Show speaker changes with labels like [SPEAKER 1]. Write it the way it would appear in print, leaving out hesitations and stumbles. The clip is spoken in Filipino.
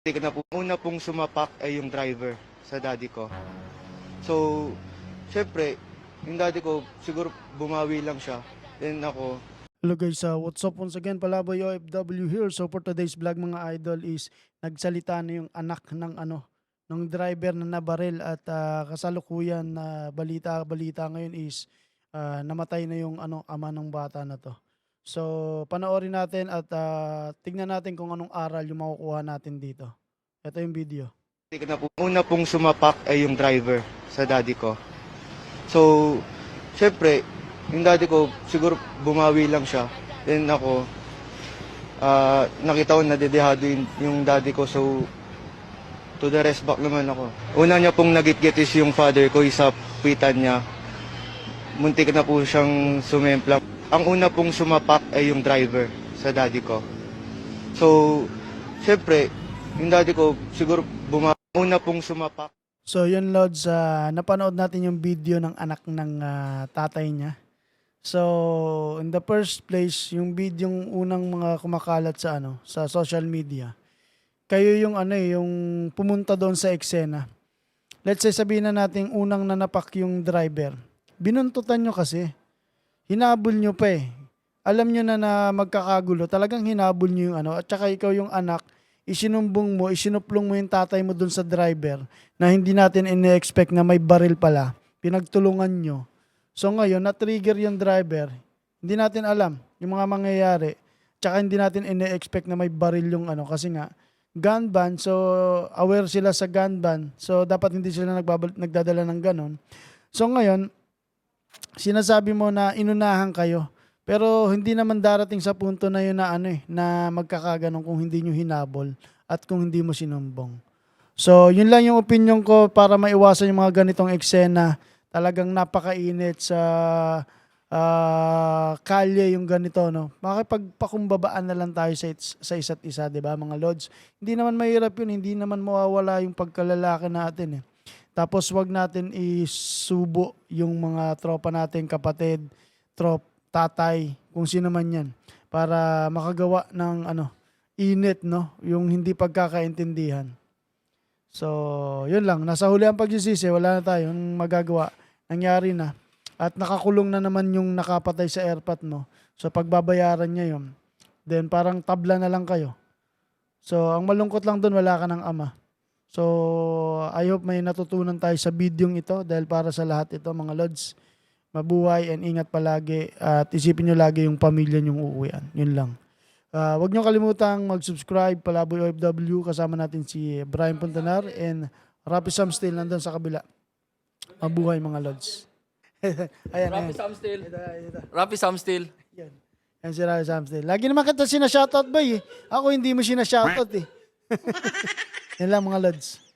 [SPEAKER 1] Hindi ko na po. Una pong sumapak ay yung driver sa daddy ko. So, syempre, yung daddy ko, siguro bumawi lang siya. Then ako,
[SPEAKER 2] Hello guys, what's up once again, Palaboy OFW here. So for today's vlog mga idol is nagsalita na yung anak ng driver na nabaril at kasalukuyan na balita ngayon is namatay na yung ama ng bata na to. So panoorin natin at tignan natin kung anong aral yung makukuha natin dito. Ito yung video.
[SPEAKER 1] hindi ko na po. Una pong sumapak ay yung driver sa daddy ko. So, syempre, yung daddy ko, siguro bumawi lang siya. Then ako, nakita ko nadedehado yung daddy ko. So, to the rest back naman ako. Una niya pong nagitgit is yung father ko, isa pitan niya. Muntik na po siyang sumemplang. Ang una pong sumapak ay yung driver sa daddy ko. So, syempre, yung daddy ko, siguro una pong sumapak.
[SPEAKER 2] So yun Lods, napanood natin yung video ng anak ng tatay niya. So in the first place, yung video yung unang mga kumakalat sa sa social media. Kayo yung yung pumunta doon sa eksena. Let's say sabihin na natin unang nanapak yung driver. Binuntutan nyo kasi. Hinabol nyo pa eh. Alam nyo na magkakagulo. Talagang hinabol nyo yung at saka ikaw yung anak, isinuplong mo yung tatay mo dun sa driver na hindi natin ine-expect na may baril pala. Pinagtulungan nyo. So ngayon, na-trigger yung driver. Hindi natin alam yung mga mangyayari. Tsaka hindi natin ine-expect na may baril yung kasi nga, gun ban. So aware sila sa gun ban. So dapat hindi sila nagdadala ng ganon. So ngayon, sinasabi mo na inunahan kayo. Pero hindi naman darating sa punto na yun na na magkakaganon kung hindi nyo hinabol at kung hindi mo sinumbong. So, yun lang yung opinion ko para maiwasan yung mga ganitong eksena. Talagang napakainit sa kalye yung ganito, no? Makipagpakumbabaan na lang tayo sa isa't isa, di ba, mga Lods? Hindi naman mahirap yun, hindi naman mawawala yung pagkalalaki natin, eh. Tapos, wag natin isubo yung mga tropa natin, kapatid, tatay, kung sino man yan, para makagawa ng init, no? Yung hindi pagkakaintindihan. So, yun lang. Nasa huli ang pagsisisi, wala na tayong magagawa. Nangyari na. At nakakulong na naman yung nakapatay sa airpot mo. So, pagbabayaran niya yun. Then, parang tabla na lang kayo. So, ang malungkot lang dun, wala ka ng ama. So, I hope may natutunan tayo sa bidyong ito dahil para sa lahat ito, mga Lods. Mabuhay and ingat palagi at isipin nyo lagi yung pamilya nyong uuwian. Yun lang. Huwag nyo kalimutang mag-subscribe, Palaboy OFW. Kasama natin si Brian Puntanar and Rapi Samstil nandun sa kabila. Mabuhay mga Lods. Ayan,
[SPEAKER 3] Rapi Samstil.
[SPEAKER 2] Ito.
[SPEAKER 3] Rapi Samstil.
[SPEAKER 2] Yan. Yan si Rapi Samstil. Lagi naman kita sinashoutout ba eh. Ako hindi mo sinashoutout eh. Yan lang mga Lods.